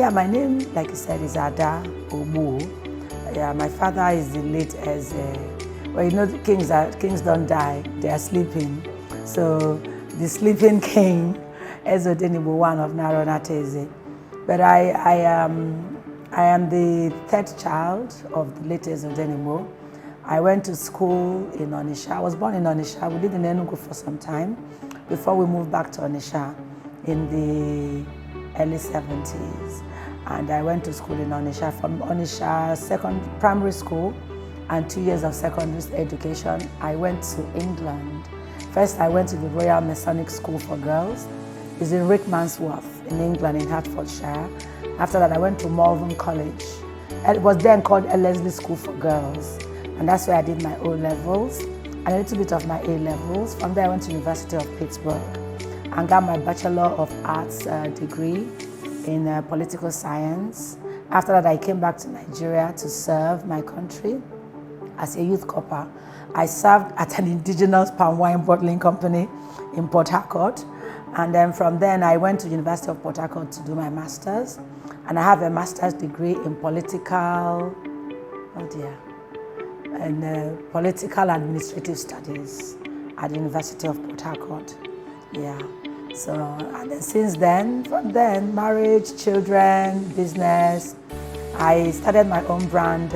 Yeah, my name, like you said, is Ada Ogbu. Yeah, my father is the late as well, you know, the kings don't die; they are sleeping. So the sleeping king, Ezodenibu, one of Narona Teze. But I am the third child of the late Ezodenibu. I went to school in Onitsha. I was born in Onitsha. We lived in Enugu for some time before we moved back to Onitsha in the early 70s. And I went to school in Onitsha. From Onitsha primary school and 2 years of secondary education, I went to England. First, I went to the Royal Masonic School for Girls. It's in Rickmansworth in England, in Hertfordshire. After that, I went to Malvern College. It was then called Leslie School for Girls. And that's where I did my O-levels and a little bit of my A-levels. From there, I went to University of Pittsburgh and got my Bachelor of Arts degree in political science. After that, I came back to Nigeria to serve my country as a youth corper. I served at an indigenous palm wine bottling company in Port Harcourt. And then from then, I went to University of Port Harcourt to do my master's. And I have a master's degree in political administrative studies at the University of Port Harcourt. Yeah. So, and then since then, from then, marriage, children, business. I started my own brand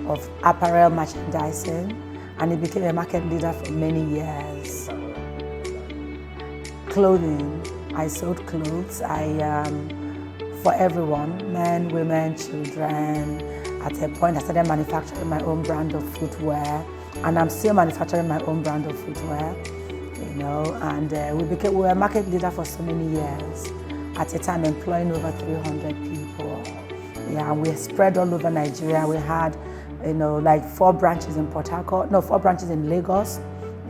of apparel merchandising, and it became a market leader for many years. Clothing. I sold clothes. For everyone, men, women, children. At a point, I started manufacturing my own brand of footwear, and I'm still manufacturing my own brand of footwear, you know, and we were a market leader for so many years, at a time employing over 300 people. Yeah, and we spread all over Nigeria. We had, you know, like 4 branches in Lagos,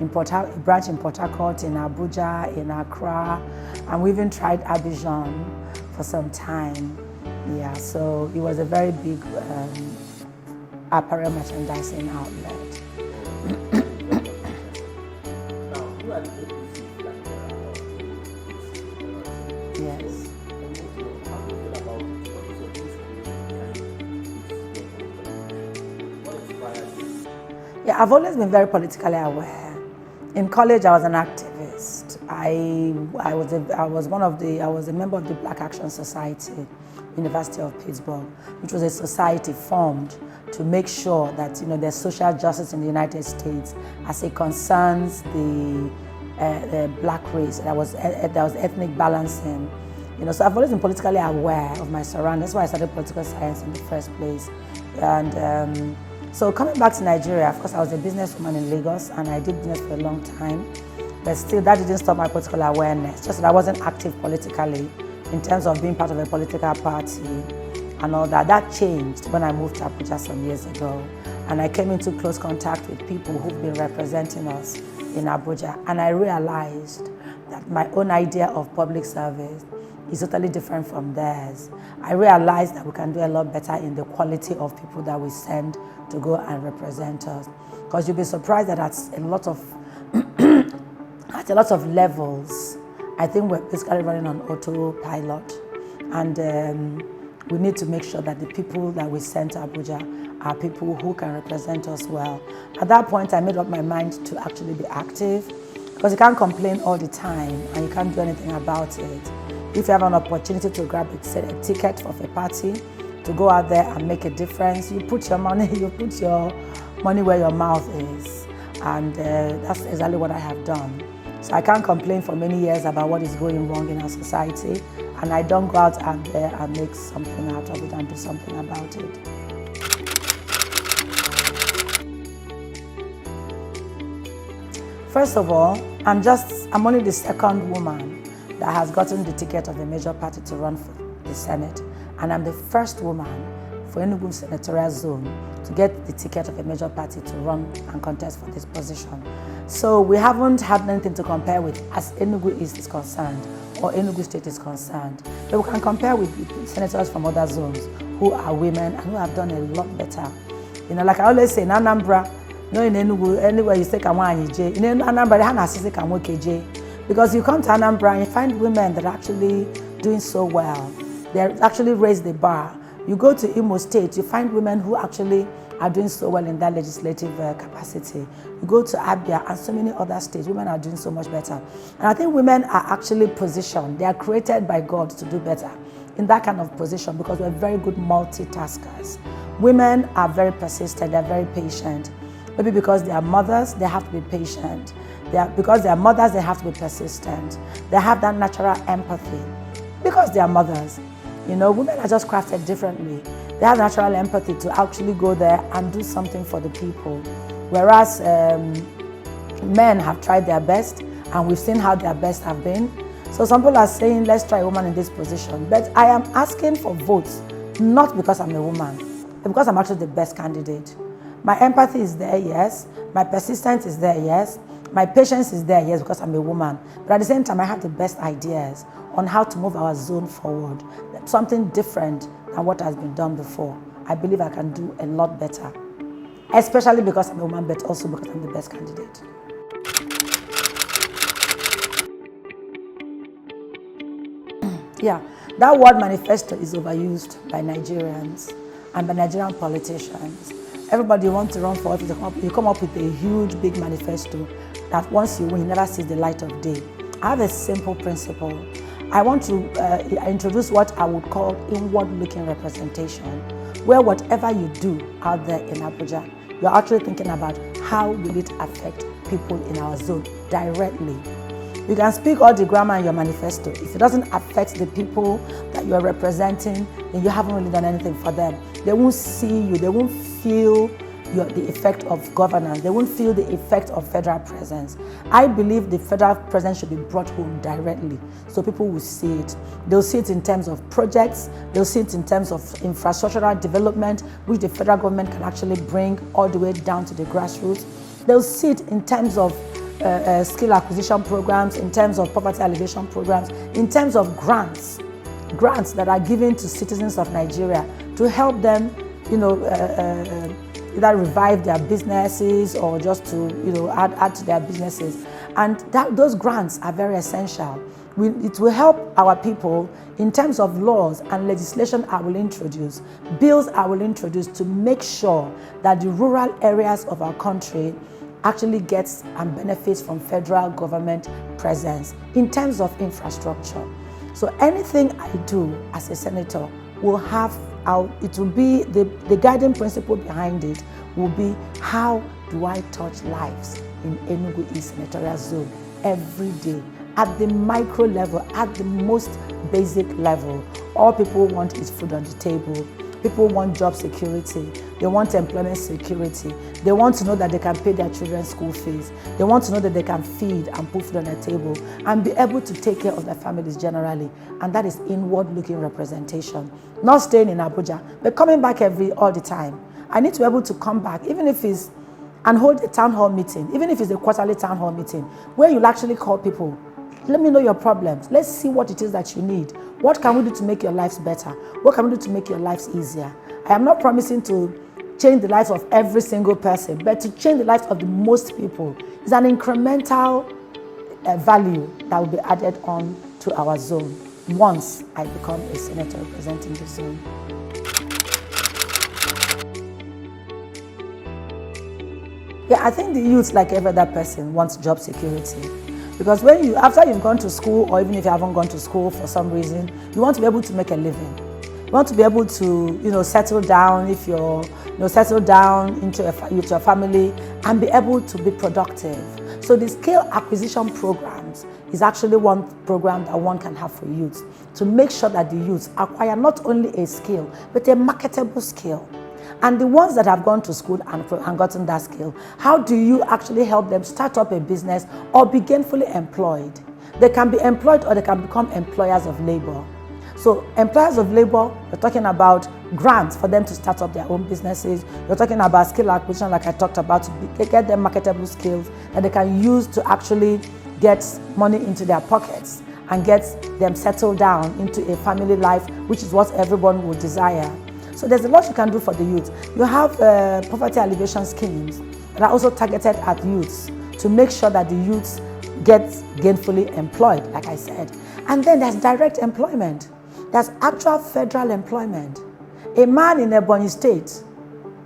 a branch in Port Harcourt, in Abuja, in Accra, and we even tried Abidjan for some time. Yeah, so it was a very big apparel merchandising outlet. Yes. Yeah, I've always been very politically aware. In college, I was an activist. I was a member of the Black Action Society, University of Pittsburgh, which was a society formed to make sure that, you know, there's social justice in the United States as it concerns the black race. There was ethnic balancing. You know, so I've always been politically aware of my surroundings. That's why I started political science in the first place. And so coming back to Nigeria, of course, I was a businesswoman in Lagos, and I did business for a long time. But still, that didn't stop my political awareness. Just that I wasn't active politically in terms of being part of a political party and all that. That changed when I moved to Abuja some years ago. And I came into close contact with people who've been representing us in Abuja. And I realized that my own idea of public service is totally different from theirs. I realized that we can do a lot better in the quality of people that we send to go and represent us. Because you'll be surprised that at a lot of levels, I think we're basically running on autopilot, and we need to make sure that the people that we send to Abuja are people who can represent us well. At that point, I made up my mind to actually be active, because you can't complain all the time and you can't do anything about it. If you have an opportunity to grab a ticket of a party, to go out there and make a difference, you put your money where your mouth is, and that's exactly what I have done. So I can't complain for many years about what is going wrong in our society, and I don't go out there and make something out of it and do something about it. First of all, I'm only the second woman that has gotten the ticket of a major party to run for the Senate, and I'm the first woman for Enugu Senatorial Zone to get the ticket of a major party to run and contest for this position. So we haven't had anything to compare with as Enugu East is concerned or Enugu State is concerned. But we can compare with senators from other zones who are women and who have done a lot better. You know, like I always say, in Anambra, no, in Enugu, anywhere you say Kamwani J, in Anambra, they have a Kamwoke J. Because you come to Anambra and you find women that are actually doing so well. They actually raised the bar. You go to Imo State, you find women who actually are doing so well in that legislative capacity. You go to Abia and so many other states, women are doing so much better. And I think women are actually positioned. They are created by God to do better in that kind of position because we're very good multitaskers. Women are very persistent, they're very patient. Maybe because they are mothers, they have to be patient. Because they are mothers, they have to be persistent. They have that natural empathy. Because they are mothers, women are just crafted differently. They have natural empathy to actually go there and do something for the people. Whereas men have tried their best, and we've seen how their best have been. So some people are saying, let's try a woman in this position. But I am asking for votes, not because I'm a woman, but because I'm actually the best candidate. My empathy is there, yes. My persistence is there, yes. My patience is there, yes, because I'm a woman. But at the same time, I have the best ideas on how to move our zone forward. Something different than what has been done before. I believe I can do a lot better, especially because I'm a woman, but also because I'm the best candidate. Yeah, that word manifesto is overused by Nigerians and by Nigerian politicians. Everybody wants to run for office. You come up with a huge, big manifesto that once you win, you never see the light of day. I have a simple principle. I want to introduce what I would call inward-looking representation, where whatever you do out there in Abuja, you're actually thinking about how will it affect people in our zone directly. You can speak all the grammar in your manifesto. If it doesn't affect the people that you are representing, then you haven't really done anything for them. They won't see you, they won't feel the effect of governance. They won't feel the effect of federal presence. I believe the federal presence should be brought home directly so people will see it. They'll see it in terms of projects, they'll see it in terms of infrastructural development, which the federal government can actually bring all the way down to the grassroots. They'll see it in terms of skill acquisition programs, in terms of poverty alleviation programs, in terms of grants that are given to citizens of Nigeria to help them, either revive their businesses or just to, add to their businesses. And those grants are very essential. It will help our people in terms of laws and legislation I will introduce, bills I will introduce to make sure that the rural areas of our country actually gets and benefits from federal government presence in terms of infrastructure. So anything I do as a senator will have, it will be, the guiding principle behind it will be, how do I touch lives in Enugu East Senatorial Zone every day, at the micro level, at the most basic level. All people want is food on the table. People want job security. They want employment security. They want to know that they can pay their children's school fees. They want to know that they can feed and put food on their table and be able to take care of their families generally. And that is inward-looking representation. Not staying in Abuja, but coming back all the time. I need to be able to come back, even if it's, and hold a town hall meeting, even if it's a quarterly town hall meeting, where you'll actually call people. Let me know your problems. Let's see what it is that you need. What can we do to make your lives better? What can we do to make your lives easier? I am not promising to change the lives of every single person, but to change the lives of the most people is an incremental value that will be added on to our zone once I become a senator representing the zone. Yeah, I think the youth, like every other person, wants job security. Because after you've gone to school, or even if you haven't gone to school for some reason, you want to be able to make a living. You want to be able to, settle down if you're, settle down with your family and be able to be productive. So the skill acquisition programs is actually one program that one can have for youth to make sure that the youth acquire not only a skill, but a marketable skill. And the ones that have gone to school and gotten that skill, how do you actually help them start up a business or be gainfully employed? They can be employed or they can become employers of labor. So employers of labor, you're talking about grants for them to start up their own businesses. You're talking about skill acquisition, like I talked about, to get them marketable skills that they can use to actually get money into their pockets and get them settled down into a family life, which is what everyone would desire. So there's a lot you can do for the youth. You have poverty alleviation schemes that are also targeted at youths to make sure that the youths get gainfully employed, like I said. And then there's direct employment. There's actual federal employment. A man in Ebonyi State,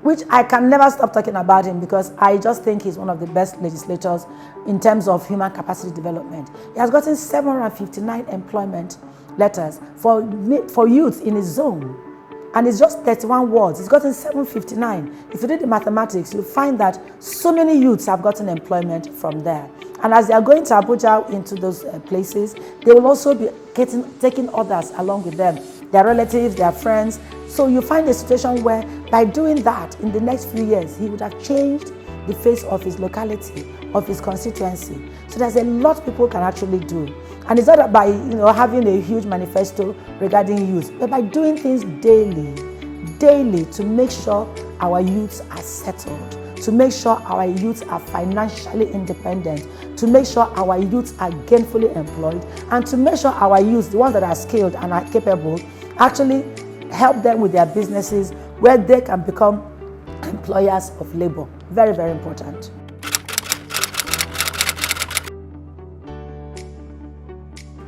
which I can never stop talking about him because I just think he's one of the best legislators in terms of human capacity development. He has gotten 759 employment letters for youth in his zone. And it's just 31 wards. He's gotten 759. If you do the mathematics, you'll find that so many youths have gotten employment from there. And as they are going to Abuja into those places, they will also be taking others along with them, their relatives, their friends. So you find a situation where by doing that, in the next few years, he would have changed the face of his locality, of his constituency. So there's a lot people can actually do. And it's not by having a huge manifesto regarding youth, but by doing things daily to make sure our youths are settled, to make sure our youths are financially independent, to make sure our youths are gainfully employed, and to make sure our youths, the ones that are skilled and are capable, actually help them with their businesses where they can become employers of labor. Very, very important.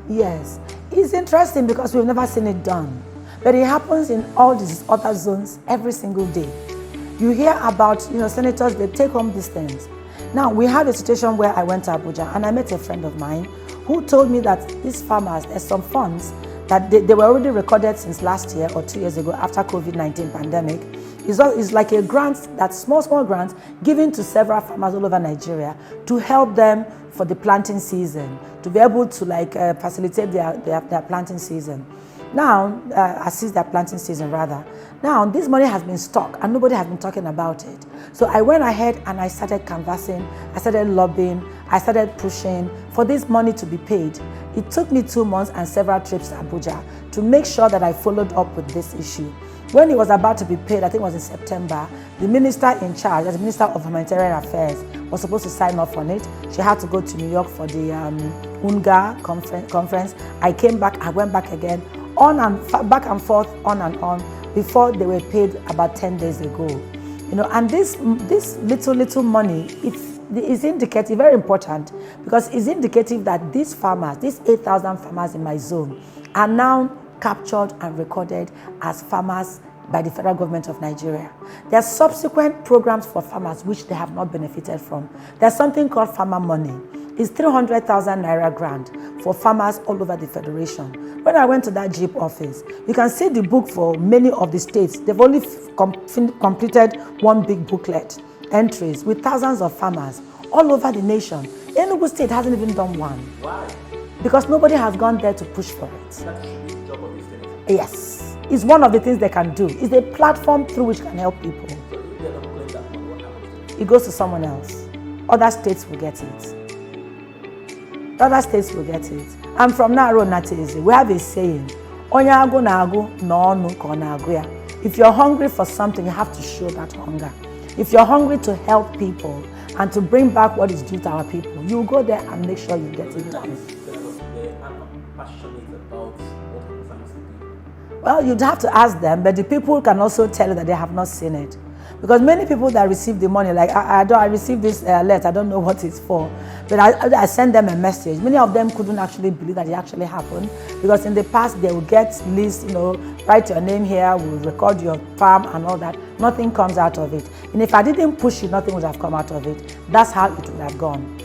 Yes, it's interesting because we've never seen it done, but it happens in all these other zones every single day. You hear about, senators, they take home these things. Now, we had a situation where I went to Abuja and I met a friend of mine who told me that these farmers, there's some funds that they were already recorded since last year or 2 years ago after COVID-19 pandemic. It's like a grant, that small grant given to several farmers all over Nigeria to help them for the planting season, to be able to facilitate their planting season. Now, assist their planting season rather. Now, this money has been stuck and nobody has been talking about it. So I went ahead and I started canvassing, I started lobbying, I started pushing for this money to be paid. It took me 2 months and several trips to Abuja to make sure that I followed up with this issue. When it was about to be paid, I think it was in September, the minister in charge, the Minister of Humanitarian Affairs, was supposed to sign off on it. She had to go to New York for the UNGA conference. I came back, I went back again, back and forth, on and on, before they were paid about 10 days ago. And this little money, it's indicative, very important, because it's indicative that these farmers, these 8,000 farmers in my zone, are now captured and recorded as farmers by the federal government of Nigeria. There are subsequent programs for farmers which they have not benefited from. There's something called farmer money. It's 300,000 Naira grant for farmers all over the federation. When I went to that JIP office, you can see the book for many of the states. They've only completed one big booklet, entries with thousands of farmers all over the nation. Enugu State hasn't even done one. Why? Because nobody has gone there to push for it. That should be the job of the state. Yes. It's one of the things they can do. It's a platform through which can help people. So if they're not playing that one, what happens to it? It goes to someone else. Other states will get it. Other states will get it. And from now on, we have a saying, if you're hungry for something, you have to show that hunger. If you're hungry to help people and to bring back what is due to our people, you go there and make sure you get it done. They are passionate about what concerns the people. Well, you'd have to ask them, but the people can also tell you that they have not seen it. Because many people that receive the money, like I received this letter, I don't know what it's for, but I sent them a message. Many of them couldn't actually believe that it actually happened, because in the past they would get lists, write your name here, we'll record your farm and all that. Nothing comes out of it. And if I didn't push it, nothing would have come out of it. That's how it would have gone.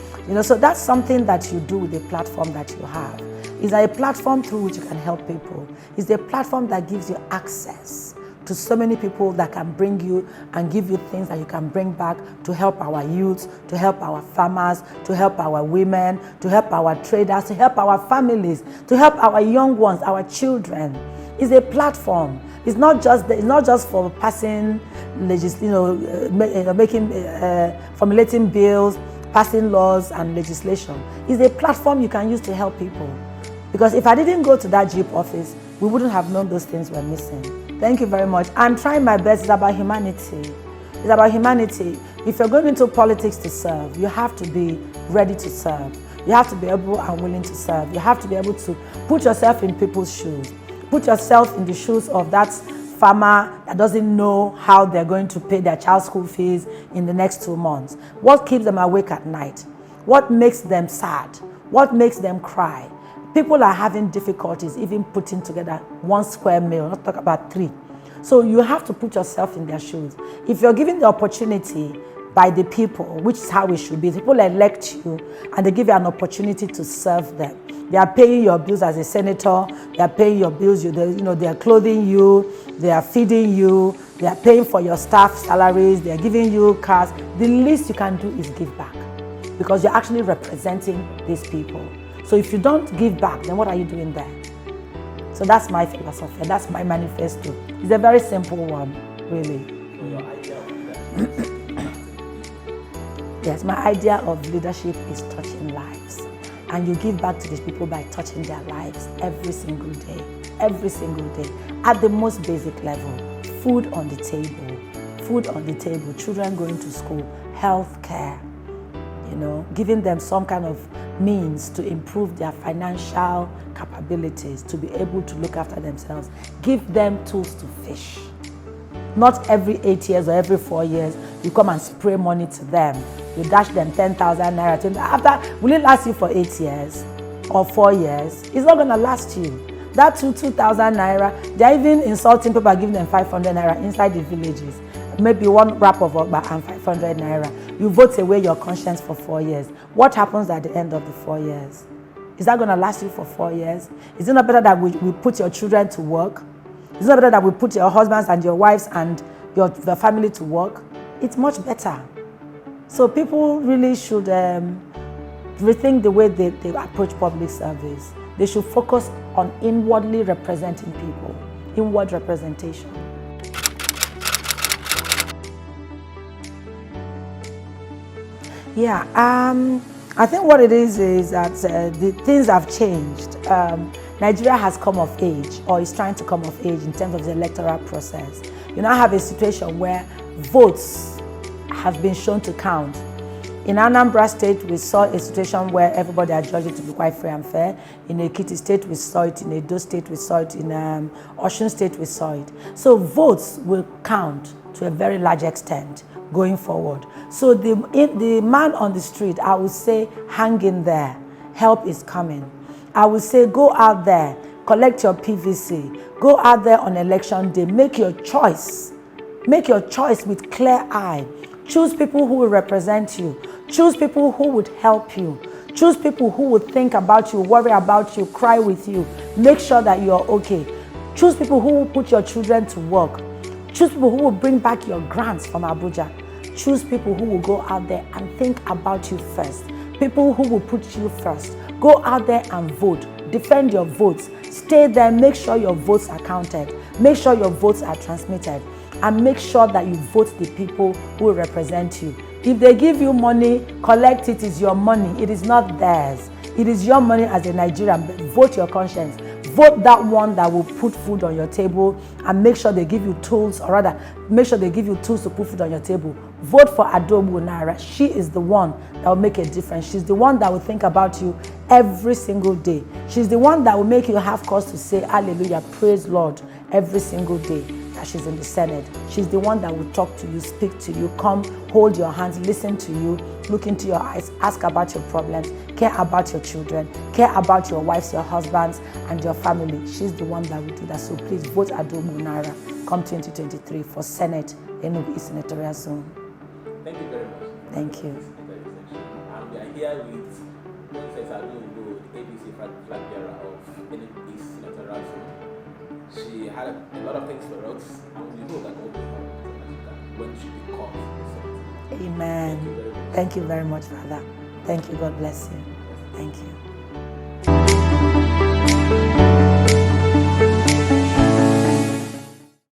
So that's something that you do with the platform that you have. It's a platform through which you can help people. It's a platform that gives you access to so many people that can bring you and give you things that you can bring back to help our youth, to help our farmers, to help our women, to help our traders, to help our families, to help our young ones, our children. It's a platform. It's not just for passing, formulating bills, passing laws and legislation. It's a platform you can use to help people. Because if I didn't go to that JIP office, we wouldn't have known those things were missing. Thank you very much. I'm trying my best. It's about humanity. It's about humanity. If you're going into politics to serve, you have to be ready to serve. You have to be able and willing to serve. You have to be able to put yourself in people's shoes. Put yourself in the shoes of that farmer that doesn't know how they're going to pay their child's school fees in the next 2 months. What keeps them awake at night? What makes them sad? What makes them cry? People are having difficulties even putting together 1 square meal, not talk about 3. So you have to put yourself in their shoes. If you're given the opportunity by the people, which is how it should be, people elect you and they give you an opportunity to serve them. They are paying your bills as a senator, they are paying your bills, they are clothing you, they are feeding you, they are paying for your staff salaries, they are giving you cars. The least you can do is give back because you're actually representing these people. So if you don't give back, then what are you doing there? So that's my philosophy, that's my manifesto. It's a very simple one, really. So your idea of leadership? Yes, my idea of leadership is touching lives. And you give back to these people by touching their lives every single day, at the most basic level. Food on the table, children going to school, health care, giving them some kind of means to improve their financial capabilities, to be able to look after themselves. Give them tools to fish. Not every 8 years or every 4 years, you come and spray money to them. You dash them 10,000 naira. After, will it last you for 8 years or 4 years? It's not going to last you. That 2,000 naira, they're even insulting people, giving them 500 naira inside the villages. Maybe 1 wrap of okpa and 500 naira. You vote away your conscience for 4 years. What happens at the end of the 4 years? Is that going to last you for 4 years? Is it not better that we put your children to work? Is it not better that we put your husbands and your wives and your family to work? It's much better. So people really should rethink the way they approach public service. They should focus on inwardly representing people, inward representation. Yeah, I think what it is that the things have changed. Nigeria has come of age, or is trying to come of age in terms of the electoral process. You now have a situation where votes have been shown to count. In Anambra State, we saw a situation where everybody had judged it to be quite free and fair. In Ekiti State, we saw it. In Edo State, we saw it. In Osun State, we saw it. So votes will count to a very large extent going forward. So the man on the street, I would say, hang in there. Help is coming. I would say, go out there, collect your PVC. Go out there on election day. Make your choice. Make your choice with clear eye. Choose people who will represent you. Choose people who would help you. Choose people who would think about you, worry about you, cry with you. Make sure that you are okay. Choose people who will put your children to work. Choose people who will bring back your grants from Abuja. Choose people who will go out there and think about you first. People who will put you first. Go out there and vote. Defend your votes. Stay there. Make sure your votes are counted. Make sure your votes are transmitted. And make sure that you vote the people who will represent you. If they give you money, collect it. It's your money. It is not theirs. It is your money as a Nigerian. Vote your conscience. Vote that one that will put food on your table, and make sure they give you tools, or rather, make sure they give you tools to put food on your table. Vote for Ada Ogbu Naira. She is the one that will make a difference. She's the one that will think about you every single day. She's the one that will make you have cause to say, hallelujah, praise Lord, every single day that she's in the Senate. She's the one that will talk to you, speak to you, come, hold your hands, listen to you, look into your eyes, ask about your problems, care about your children, care about your wives, your husbands, and your family. She's the one that will do that. So please vote Ada Ogbu Naira come 2023 for Senate, Enugu East Senatorial Zone. Thank you very much. Thank you. And we are here with Princess Ada Ogbu, ABC flag bearer of Enugu East Senatorial Zone. She had a lot of things for us, and we know that God will help when she becomes the Senate. Amen. Thank you very much, Father. Thank you. God bless you. Thank you.